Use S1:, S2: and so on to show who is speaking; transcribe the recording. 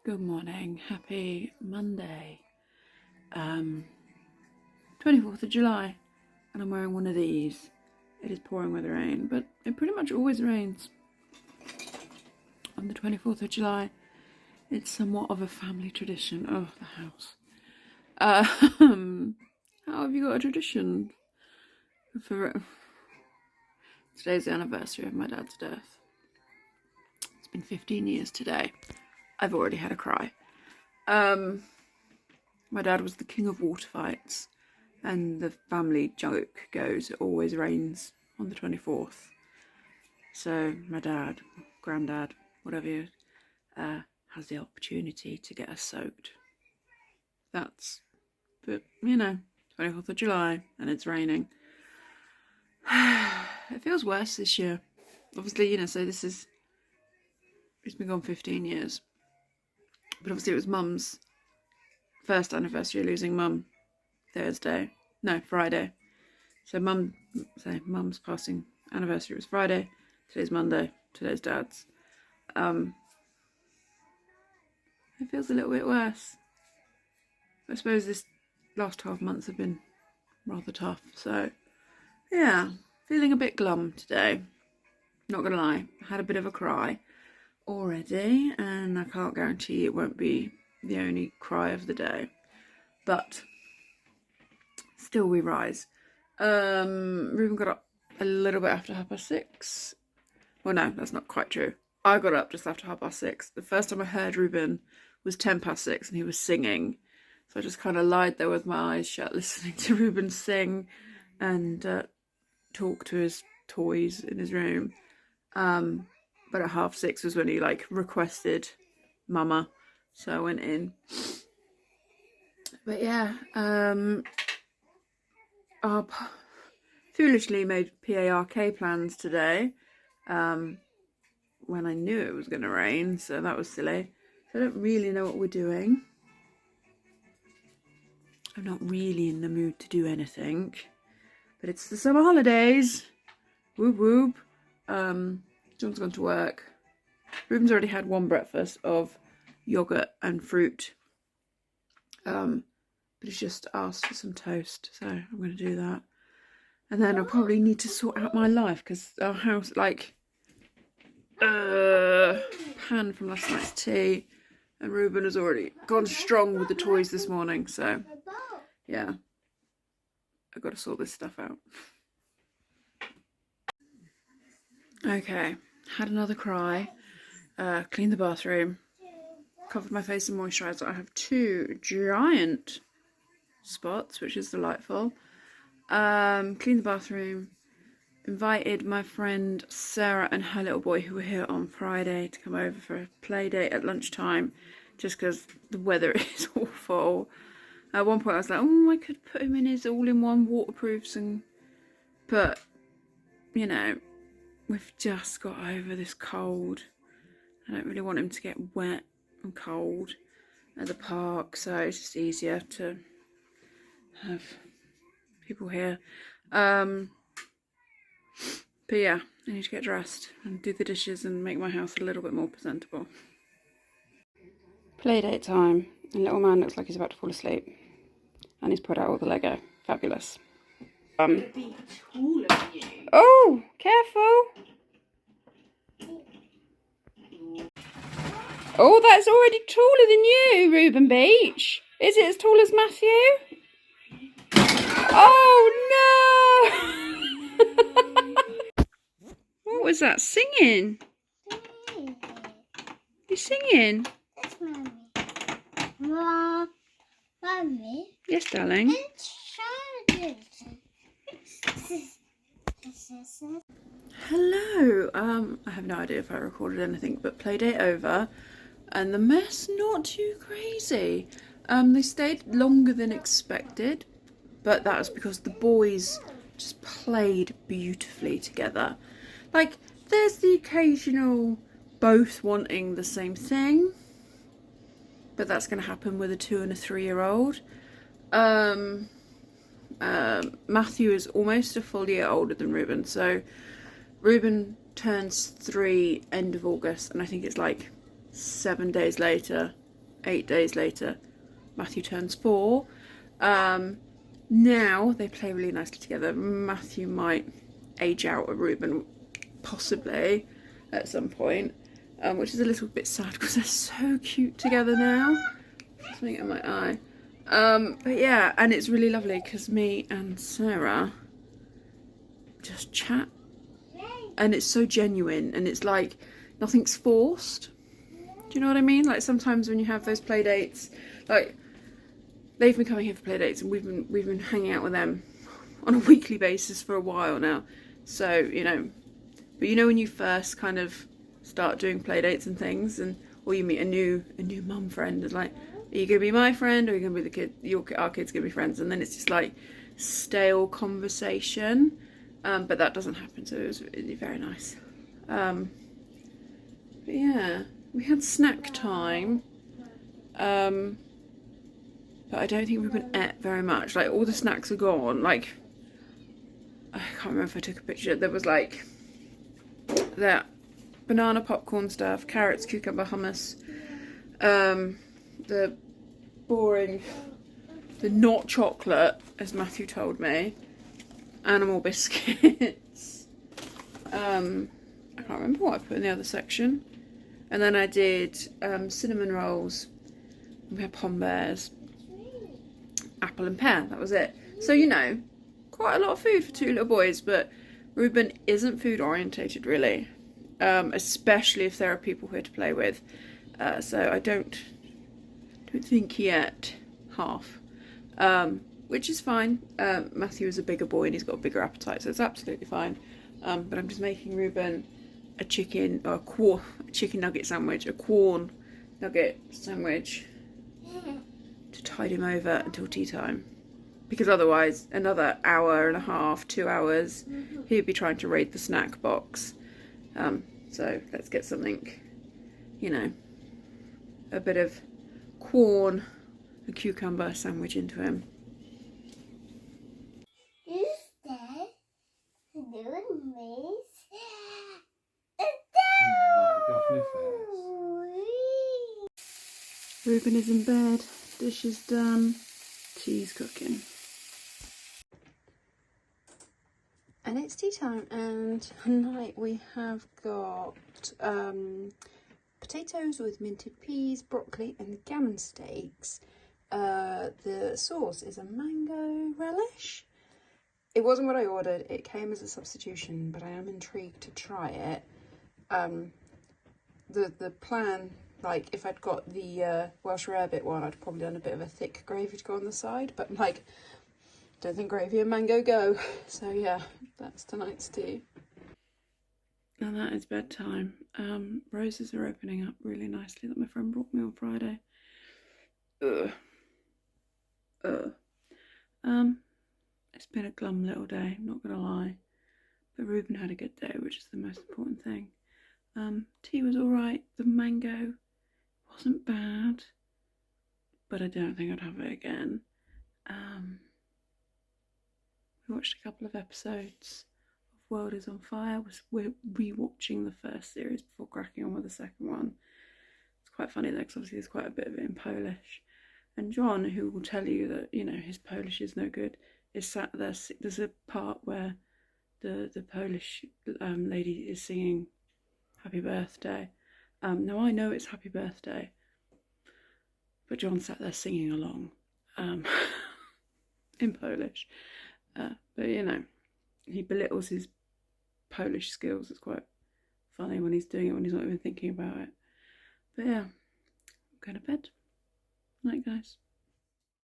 S1: Good morning, happy Monday, 24th of July, and I'm wearing one of these. It is pouring with rain, but it pretty much always rains on the 24th of July. It's somewhat of a family tradition. Oh, the house. How have you got a tradition for today's the anniversary of my dad's death. It's been 15 years today. I've already had a cry. My dad was the king of water fights, and the family joke goes it always rains on the 24th. So my dad, granddad, whatever he is, has the opportunity to get us soaked. But 24th of July, and it's raining. It feels worse this year. Obviously, so it's been gone 15 years. But obviously it was Mum's first anniversary of losing Mum Friday. So Mum's passing anniversary was Friday. Today's Monday. Today's Dad's. It feels a little bit worse. I suppose this last 12 months have been rather tough. So, yeah, feeling a bit glum today. Not gonna lie, I had a bit of a cry already, and I can't guarantee it won't be the only cry of the day, but still we rise. Ruben got up a little bit after 6:30. Well, no, that's not quite true. I got up just after 6:30. The first time I heard Ruben was 6:10 and he was singing, so I just kind of lied there with my eyes shut listening to Ruben sing and talk to his toys in his room. But at 6:30 was when he requested Mama, so I went in. But yeah, I foolishly made PARK plans today, when I knew it was going to rain, so that was silly. So I don't really know what we're doing. I'm not really in the mood to do anything, but it's the summer holidays. Whoop whoop. John's gone to work. Ruben's already had one breakfast of yogurt and fruit. But he's just asked for some toast, so I'm going to do that. And then I'll probably need to sort out my life, because our house, pan from last night's tea, and Ruben has already gone strong with the toys this morning, so yeah, I've got to sort this stuff out. Okay, had another cry, cleaned the bathroom, covered my face in moisturiser. I have 2 giant spots, which is delightful. Cleaned the bathroom, invited my friend Sarah and her little boy, who were here on Friday, to come over for a play date at lunchtime, just because the weather is awful. At one point I was like, I could put him in his all-in-one waterproofs, but we've just got over this cold. I don't really want him to get wet and cold at the park, so it's just easier to have people here. But yeah, I need to get dressed and do the dishes and make my house a little bit more presentable. Playdate time. And little man looks like he's about to fall asleep. And he's put out all the Lego. Fabulous.
S2: Be taller than you.
S1: Oh, careful. Oh, that's already taller than you, Ruben Beach. Is it as tall as Matthew? Oh no! What was that singing? You singing?
S2: That's Mommy.
S1: Yes, darling. Hello. I have no idea if I recorded anything, but playdate over, and the mess not too crazy. They stayed longer than expected, but that was because the boys just played beautifully together. There's the occasional both wanting the same thing, but that's going to happen with a 2 and a 3-year-old. Matthew is almost a full year older than Ruben, so Ruben turns 3 end of August, and I think it's 7 days later 8 days later, Matthew turns 4. Now they play really nicely together. Matthew might age out of Reuben, possibly, at some point, which is a little bit sad because they're so cute together now. Something in my eye. But yeah, and it's really lovely because me and Sarah just chat, and it's so genuine, and it's like nothing's forced. Do you know what I mean? Like sometimes when you have those play dates, like they've been coming here for play dates, and we've been hanging out with them on a weekly basis for a while now. So you know, but you know when you first kind of start doing play dates and things, and or you meet a new mum friend, it's like, are you gonna be my friend, or are you gonna be the kid? Our kid's gonna be friends, and then it's just like stale conversation. But that doesn't happen, so it was really very nice. But yeah, we had snack time. But I don't think Reuben ate very much. Like all the snacks are gone. Like I can't remember if I took a picture. There was like that banana popcorn stuff, carrots, cucumber, hummus, the boring, the not chocolate, as Matthew told me, animal biscuits. I can't remember what I put in the other section. And then I did cinnamon rolls. We had pom bears, apple and pear. That was it. So you know, quite a lot of food for 2 little boys. But Reuben isn't food orientated really, especially if there are people here to play with. So I don't think he ate half, which is fine. Matthew is a bigger boy and he's got a bigger appetite, so it's absolutely fine. But I'm just making Reuben a chicken nugget sandwich, a corn nugget sandwich to tide him over until tea time, because otherwise another hour and a half, 2 hours, he'd be trying to raid the snack box. So let's get something, you know, a bit of corn and cucumber sandwich into him. Reuben is in bed, dishes done, tea's cooking. And it's tea time, and tonight we have got potatoes with minted peas, broccoli and gammon steaks. The sauce is a mango relish. It wasn't what I ordered, it came as a substitution, but I am intrigued to try it. The plan, like if I'd got the Welsh rarebit one, I'd probably done a bit of a thick gravy to go on the side, but like, don't think gravy and mango go. So yeah, that's tonight's tea. And that is bedtime. Roses are opening up really nicely that my friend brought me on Friday. It's been a glum little day, not gonna lie. But Reuben had a good day, which is the most important thing. Tea was alright. The mango wasn't bad, but I don't think I'd have it again. We watched a couple of episodes of World is on Fire. We're rewatching the first series before cracking on with the second one. It's quite funny though, because obviously there's quite a bit of it in Polish. And John, who will tell you that, you know, his Polish is no good, is sat there. There's a part where the Polish lady is singing Happy Birthday. Now I know it's Happy Birthday, but John sat there singing along in Polish. But you know, he belittles his Polish skills. It's quite funny when he's doing it, when he's not even thinking about it. But yeah, I'm going to bed. Night, guys.